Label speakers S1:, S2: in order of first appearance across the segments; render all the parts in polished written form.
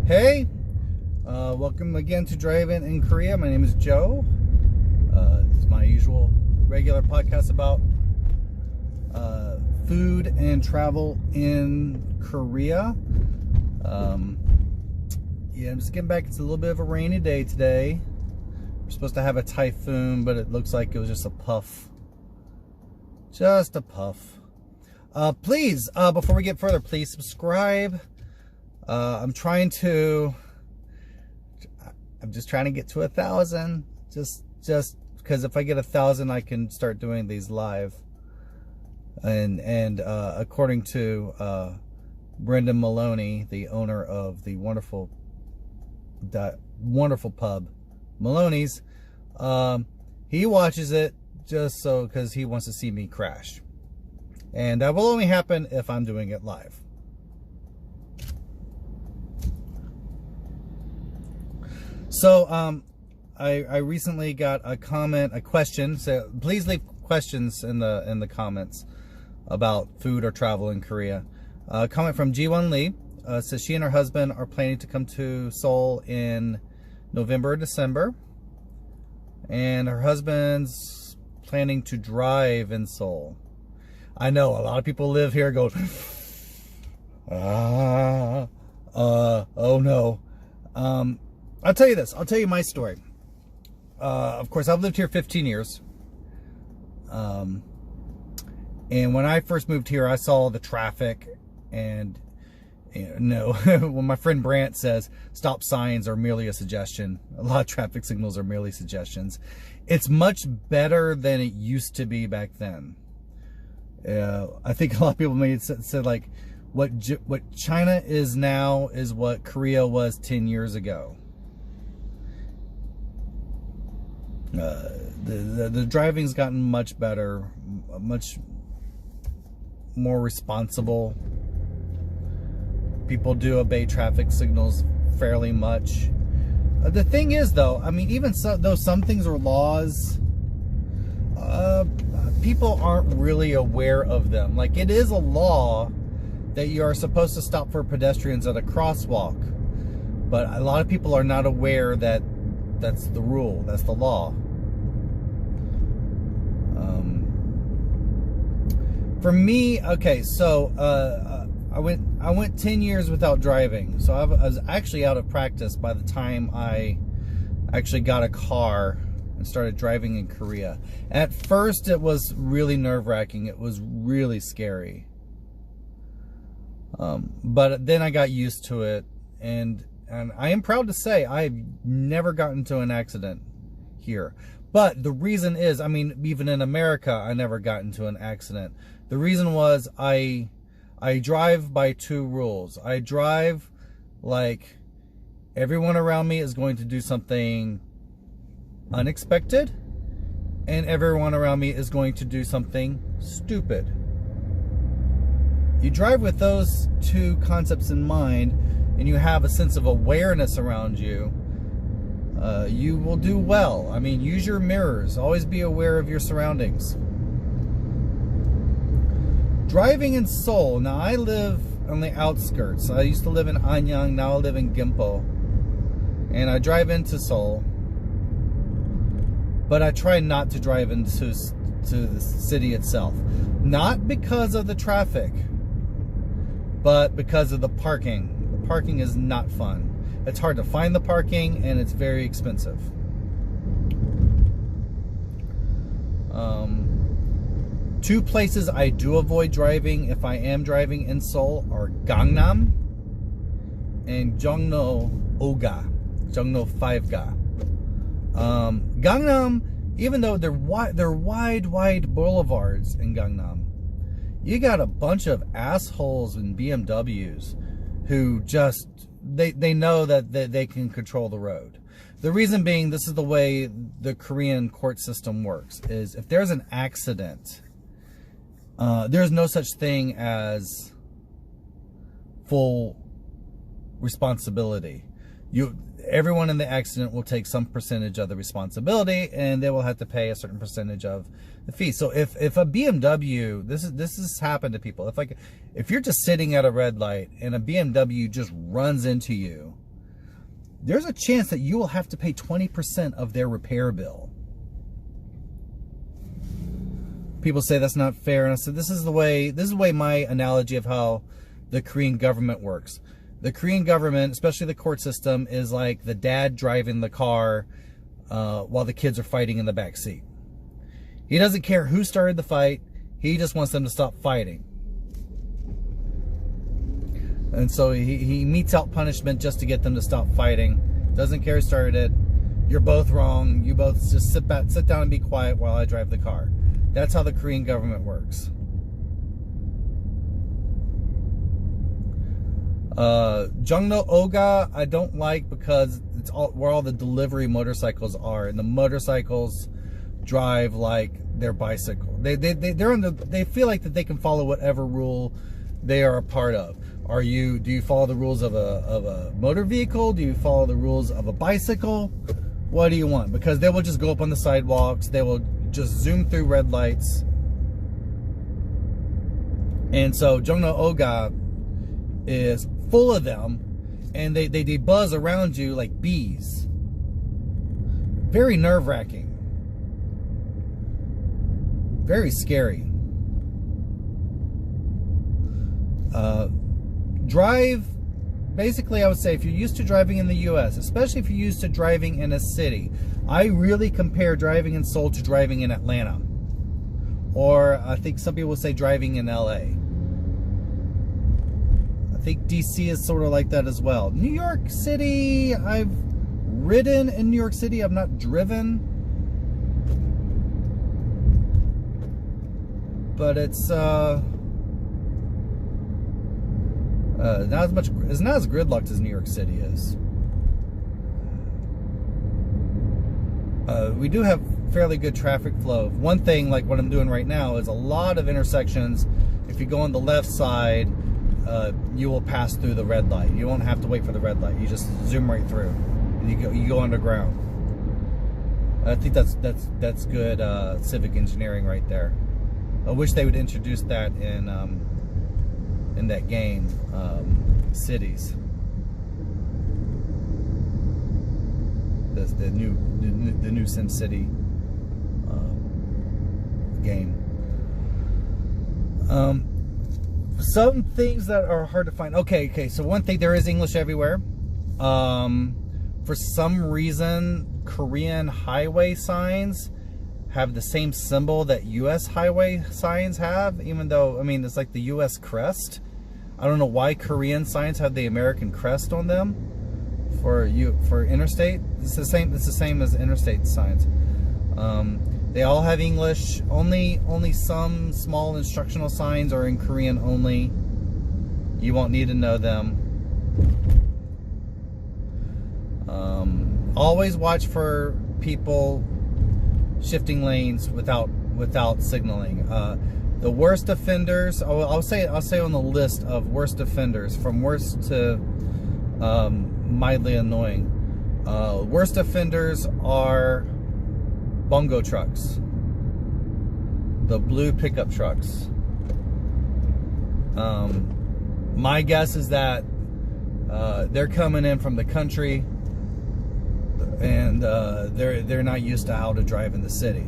S1: Hey, welcome again to Drive-In in Korea. My name is Joe. This is my usual regular podcast about food and travel in Korea. Yeah, I'm just getting back. It's a little bit of a rainy day today. We're supposed to have a typhoon, but it looks like it was just a puff. Just a puff. Please, before we get further, please subscribe. I'm just trying to get to 1,000. Just because if I get 1,000, I can start doing these live. And according to Brendan Maloney, the owner of the wonderful pub Maloney's, he watches it just so because he wants to see me crash, and that will only happen if I'm doing it live. So I recently got a question. So please leave questions in the comments about food or travel in Korea. A comment from Jeewon Lee says she and her husband are planning to come to Seoul in November or December, and her husband's planning to drive in Seoul. I know a lot of people live here go, oh no. I'll tell you this. I'll tell you my story. Of course, I've lived here 15 years. And when I first moved here, I saw the traffic. And, when my friend Brant says stop signs are merely a suggestion, a lot of traffic signals are merely suggestions. It's much better than it used to be back then. I think a lot of people may have said like, what China is now is what Korea was 10 years ago. The driving's gotten much better, much more responsible. People do obey traffic signals fairly much. The thing is, though, I mean, even though some things are laws, people aren't really aware of them. Like, it is a law that you are supposed to stop for pedestrians at a crosswalk, but a lot of people are not aware that that's the rule, that's the law. For me, okay, so I went 10 years without driving, so I was actually out of practice by the time I actually got a car and started driving in Korea. At first, it was really nerve-wracking. It was really scary. But then I got used to it, and I am proud to say I've never gotten into an accident here. But the reason is, I mean, even in America, I never got into an accident. The reason was I drive by two rules. I drive like everyone around me is going to do something unexpected, and everyone around me is going to do something stupid. You drive with those two concepts in mind, and you have a sense of awareness around you, you will do well. I mean, use your mirrors. Always be aware of your surroundings. Driving in Seoul. Now, I live on the outskirts. I used to live in Anyang. Now I live in Gimpo. And I drive into Seoul. But I try not to drive into the city itself. Not because of the traffic, but because of the parking. The parking is not fun. It's hard to find the parking, and it's very expensive. Two places I do avoid driving if I am driving in Seoul are Gangnam and Jongno-oga, Jongno 5ga. Gangnam, even though they're wide boulevards in Gangnam, you got a bunch of assholes in BMWs who just they know that they can control the road. The reason being, this is the way the Korean court system works, is if there's an accident, there's no such thing as full responsibility. Everyone in the accident will take some percentage of the responsibility, and they will have to pay a certain percentage of the fee. So if a BMW, this has happened to people. If you're just sitting at a red light and a BMW just runs into you, there's a chance that you will have to pay 20% of their repair bill. People say that's not fair, and I said this is the way my analogy of how the Korean government works. The Korean government, especially the court system, is like the dad driving the car while the kids are fighting in the back seat. He doesn't care who started the fight. He just wants them to stop fighting. And so he metes out punishment just to get them to stop fighting. Doesn't care who started it. You're both wrong. You both just sit down and be quiet while I drive the car. That's how the Korean government works. Jungno Oga I don't like because it's where all the delivery motorcycles are, and the motorcycles drive like their bicycle. They feel like that they can follow whatever rule they are a part of. Do you follow the rules of a motor vehicle? Do you follow the rules of a bicycle? What do you want? Because they will just go up on the sidewalks. They will just zoom through red lights. And so Jungno Oga is full of them, and they buzz around you like bees. Very nerve-wracking. Very scary. Basically I would say if you're used to driving in the US, especially if you're used to driving in a city, I really compare driving in Seoul to driving in Atlanta. Or I think some people say driving in LA. I think DC is sort of like that as well. New York City, I've ridden in New York City, I've not driven. But it's it's not as gridlocked as New York City is. We do have fairly good traffic flow. One thing, like what I'm doing right now, is a lot of intersections. If you go on the left side, you will pass through the red light. You won't have to wait for the red light. You just zoom right through. You go underground. I think that's good civic engineering right there. I wish they would introduce that in that game, Cities. The new Sim City game. Some things that are hard to find. Okay. So one thing, there is English everywhere. For some reason, Korean highway signs have the same symbol that U.S. highway signs have, even though, I mean, it's like the U.S. crest. I don't know why Korean signs have the American crest on them for interstate. It's the same as interstate signs. They all have English. Only some small instructional signs are in Korean only. You won't need to know them. Always watch for people shifting lanes without signaling. The worst offenders, I'll say on the list of worst offenders, from worst to mildly annoying. Worst offenders are bongo trucks, the blue pickup trucks. My guess is that they're coming in from the country, and they're not used to how to drive in the city.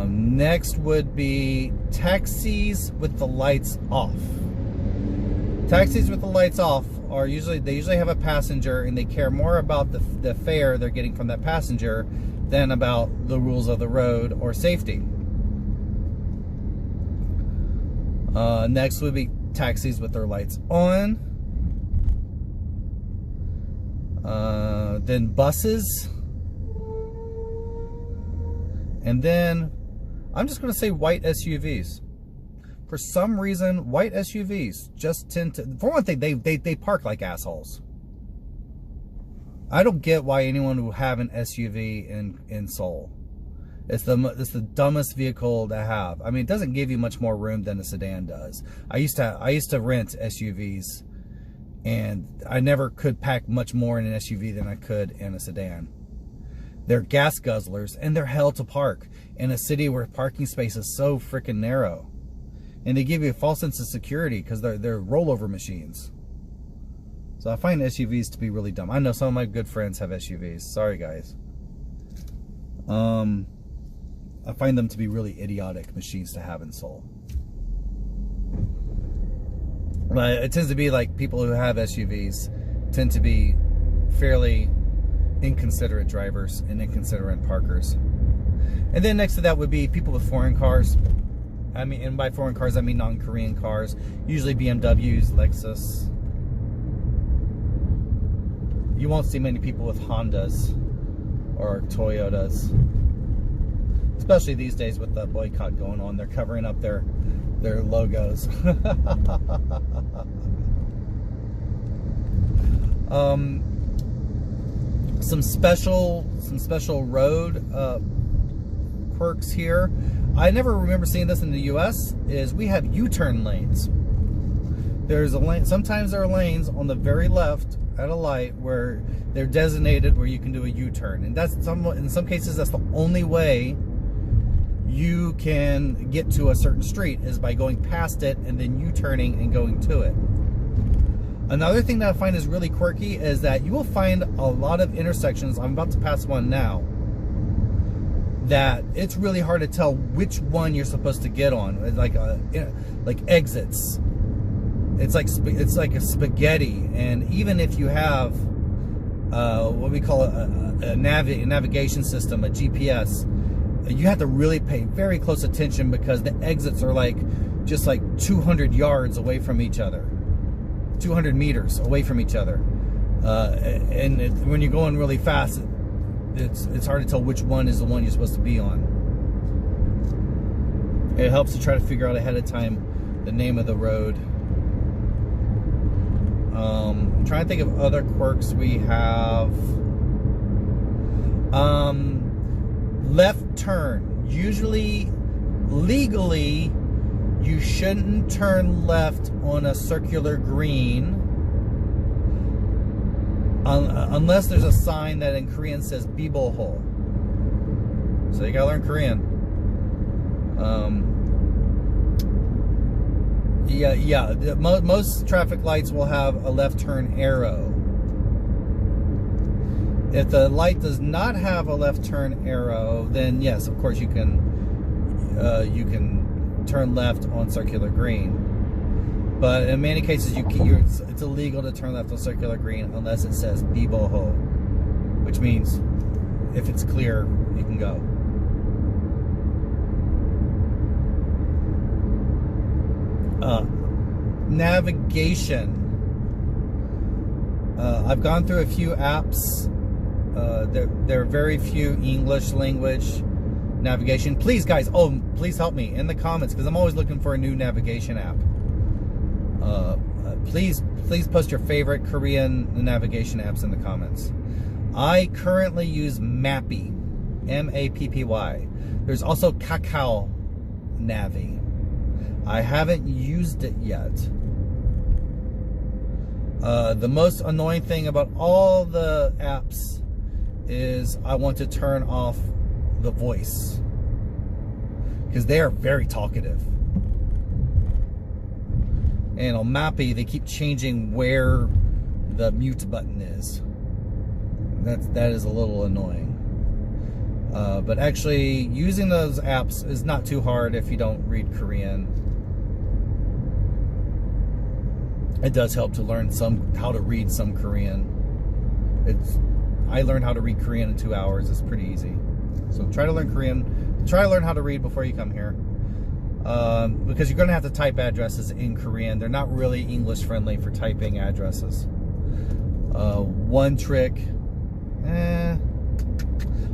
S1: Next would be taxis with the lights off. Taxis with the lights off are usually have a passenger, and they care more about the fare they're getting from that passenger than about the rules of the road or safety. Next would be taxis with their lights on. Then buses. And then I'm just going to say white SUVs. For some reason, white SUVs just tend to, for one thing, they park like assholes. I don't get why anyone would have an SUV in Seoul. It's the dumbest vehicle to have. I mean, it doesn't give you much more room than a sedan does. I used to rent SUVs, and I never could pack much more in an SUV than I could in a sedan. They're gas guzzlers, and they're hell to park in a city where parking space is so freaking narrow. And they give you a false sense of security because they're rollover machines. So I find SUVs to be really dumb. I know some of my good friends have SUVs. Sorry, guys. I find them to be really idiotic machines to have in Seoul. But it tends to be like people who have SUVs tend to be fairly inconsiderate drivers and inconsiderate parkers. And then next to that would be people with foreign cars. I mean, and by foreign cars, I mean non-Korean cars. Usually BMWs, Lexus. You won't see many people with Hondas or Toyotas. Especially these days with the boycott going on. They're covering up their logos. Some special road quirks here. I never remember seeing this in the US, is we have U-turn lanes. There's a lane, sometimes there are lanes on the very left at a light where they're designated where you can do a U-turn. And that's in some cases that's the only way you can get to a certain street, is by going past it and then U-turning and going to it. Another thing that I find is really quirky is that you will find a lot of intersections, I'm about to pass one now, that it's really hard to tell which one you're supposed to get on. It's like exits. It's like a spaghetti, and even if you have what we call a navigation system, a GPS, you have to really pay very close attention because the exits are just like 200 yards away from each other, 200 meters away from each other, and when you're going really fast, it's hard to tell which one is the one you're supposed to be on. It helps to try to figure out ahead of time the name of the road. I'm trying to think of other quirks we have. Left turn. Usually, legally, you shouldn't turn left on a circular green unless there's a sign that in Korean says biboho. So you gotta learn Korean. Most traffic lights will have a left turn arrow. If the light does not have a left turn arrow, then yes, of course you can turn left on circular green. But in many cases, it's illegal to turn left on circular green unless it says biboho, which means if it's clear, you can go. Navigation. I've gone through a few apps. There are very few English language navigation. Please, guys, please help me in the comments, because I'm always looking for a new navigation app. Please post your favorite Korean navigation apps in the comments. I currently use Mappy, M-A-P-P-Y. There's also Kakao Navi. I haven't used it yet. The most annoying thing about all the apps is I want to turn off the voice, because they are very talkative. And on Mappy, they keep changing where the mute button is. That is a little annoying. But actually, using those apps is not too hard if you don't read Korean. It does help to learn how to read some Korean. I learned how to read Korean in 2 hours. It's pretty easy. So try to learn Korean. Try to learn how to read before you come here. Because you're going to have to type addresses in Korean. They're not really English friendly for typing addresses. One trick. I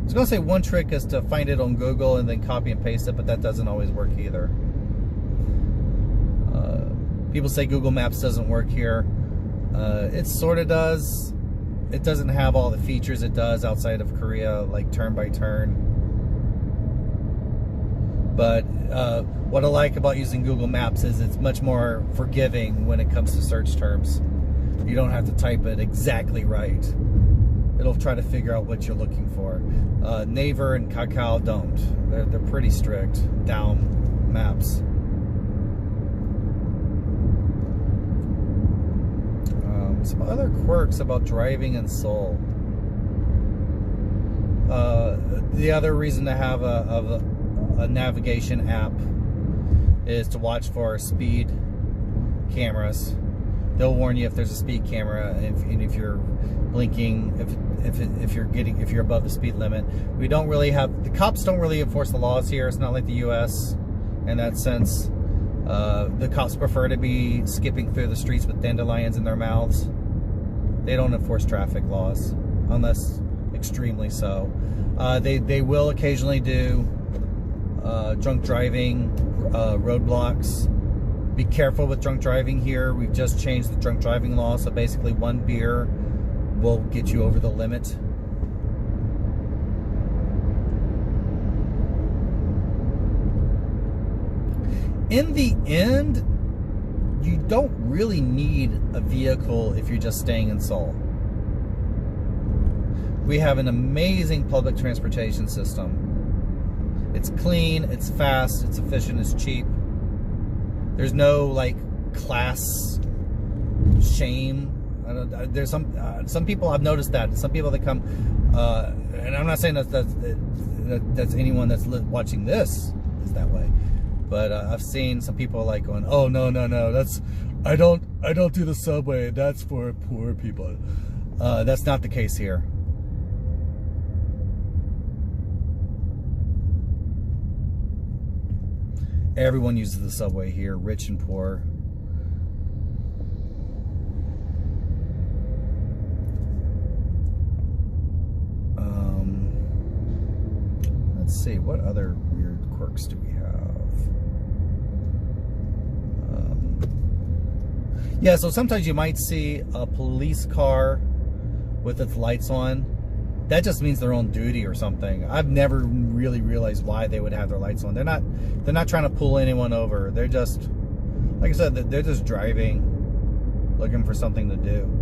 S1: was going to say one trick is to find it on Google and then copy and paste it, but that doesn't always work either. People say Google Maps doesn't work here. It sort of does. It doesn't have all the features it does outside of Korea, like turn by turn. But what I like about using Google Maps is it's much more forgiving when it comes to search terms. You don't have to type it exactly right. It'll try to figure out what you're looking for. Naver and Kakao don't. They're pretty strict. Down maps. Some other quirks about driving in Seoul. The other reason to have a navigation app is to watch for speed cameras. They'll warn you if there's a speed camera, and if you're blinking, if you're above the speed limit. We don't really have, the cops don't really enforce the laws here. It's not like the U.S. in that sense. The cops prefer to be skipping through the streets with dandelions in their mouths. They don't enforce traffic laws unless extremely so. They will occasionally do drunk driving roadblocks. Be careful with drunk driving here. We've just changed the drunk driving law, so basically one beer will get you over the limit. In the end, you don't really need a vehicle if you're just staying in Seoul. We have an amazing public transportation system. It's clean, it's fast, it's efficient, it's cheap. There's no like class shame. There's some people, I've noticed that some people that come, and I'm not saying that's anyone that's watching this is that way, but I've seen some people like going, oh no, that's I don't do the subway. That's for poor people. That's not the case here. Everyone uses the subway here, rich and poor. Let's see, what other weird quirks do we have? Yeah, so sometimes you might see a police car with its lights on. That just means they're on duty or something. I've never really realized why they would have their lights on. They're not trying to pull anyone over. They're just, like I said, they're just driving, looking for something to do.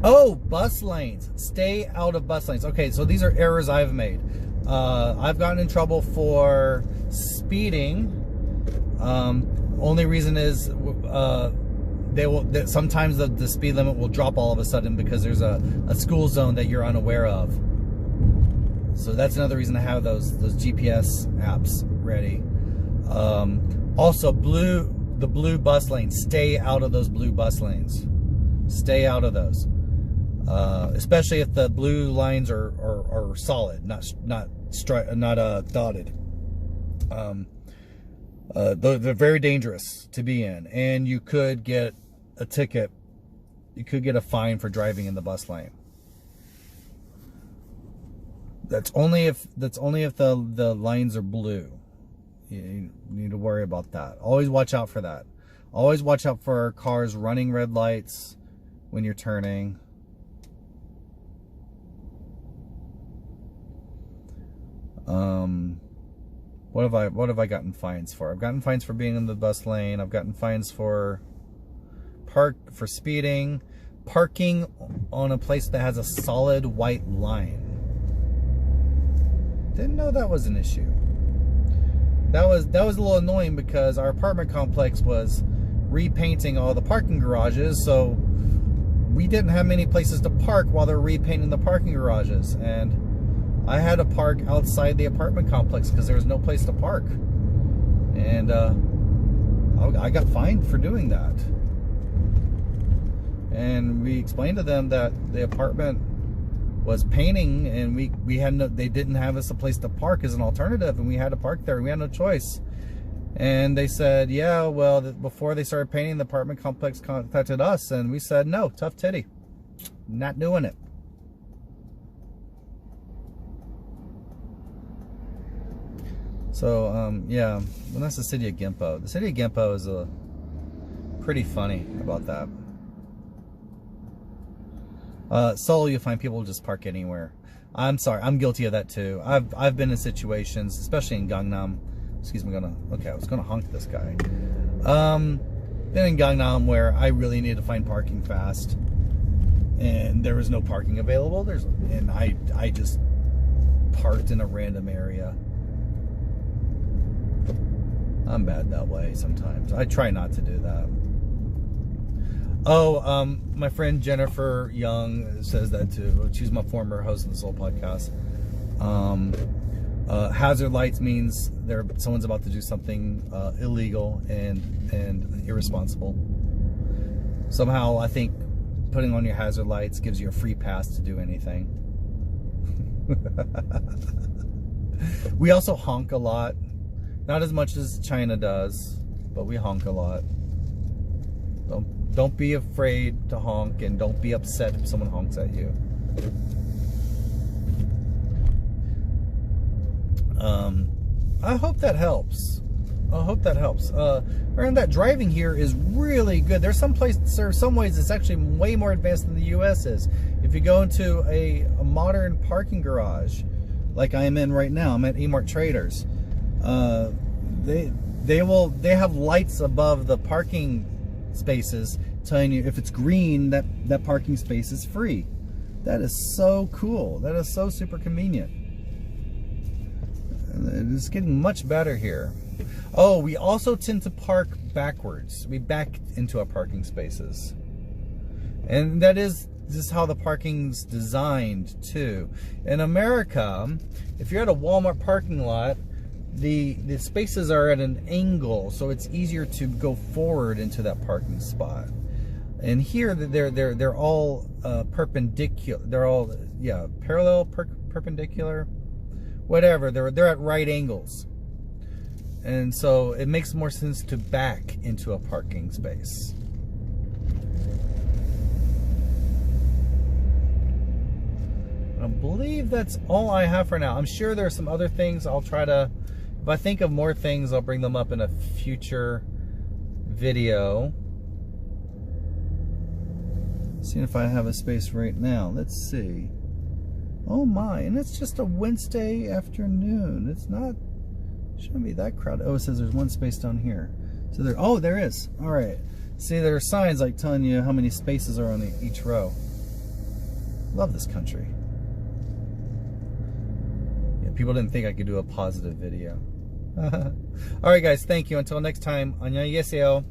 S1: Oh, bus lanes. Stay out of bus lanes. Okay, so these are errors I've made. I've gotten in trouble for speeding. Only reason is sometimes the speed limit will drop all of a sudden because there's a school zone that you're unaware of. So that's another reason to have those GPS apps ready. Also, the blue bus lanes. Stay out of those blue bus lanes. Stay out of those. Especially if the blue lines are solid, not dotted. They're very dangerous to be in, and you could get a ticket. You could get a fine for driving in the bus lane. That's only if the lines are blue. You need to worry about that. Always watch out for that. Always watch out for cars running red lights when you're turning. What have I gotten fines for? I've gotten fines for being in the bus lane. I've gotten fines for speeding, parking on a place that has a solid white line. Didn't know that was an issue. That was a little annoying because our apartment complex was repainting all the parking garages, so we didn't have many places to park while they're repainting the parking garages, and I had to park outside the apartment complex because there was no place to park. And I got fined for doing that. And we explained to them that the apartment was painting and they didn't have us a place to park as an alternative, and we had to park there. We had no choice. And they said, yeah, well, before they started painting, the apartment complex contacted us, and we said, no, tough titty. Not doing it. So, yeah, well, that's the city of Gimpo. The city of Gimpo is pretty funny about that. Seoul, you'll find people just park anywhere. I'm sorry, I'm guilty of that too. I've been in situations, especially in Gangnam. Excuse me, I was gonna honk this guy. Been in Gangnam where I really needed to find parking fast, and there was no parking available. And I just parked in a random area. I'm bad that way sometimes. I try not to do that. Oh, my friend Jennifer Young says that too. She's my former host of the Soul podcast. Hazard lights means someone's about to do something illegal and irresponsible. Somehow, I think putting on your hazard lights gives you a free pass to do anything. We also honk a lot. Not as much as China does, but we honk a lot. Don't be afraid to honk, and don't be upset if someone honks at you. I hope that helps. I hope that helps. And that driving here is really good. There's some ways it's actually way more advanced than the U.S. is. If you go into a modern parking garage, like I am in right now, I'm at Emart Traders. They have lights above the parking spaces telling you if it's green that parking space is free. That is so cool. That is so super convenient. It's getting much better here. Oh, we also tend to park backwards. We back into our parking spaces. And this is how the parking's designed too. In America, if you're at a Walmart parking lot, the spaces are at an angle, so it's easier to go forward into that parking spot. And here they're all perpendicular. They're all parallel, perpendicular, whatever. They're at right angles, and so it makes more sense to back into a parking space. I believe that's all I have for now. I'm sure there are some other things. I'll try to, if I think of more things, I'll bring them up in a future video. Seeing if I have a space right now. Let's see. Oh my, and it's just a Wednesday afternoon. Shouldn't be that crowded. Oh, it says there's one space down here. So there is. All right. See, there are signs like telling you how many spaces are on each row. Love this country. Yeah, people didn't think I could do a positive video. All right, guys. Thank you. Until next time. 안녕히 계세요.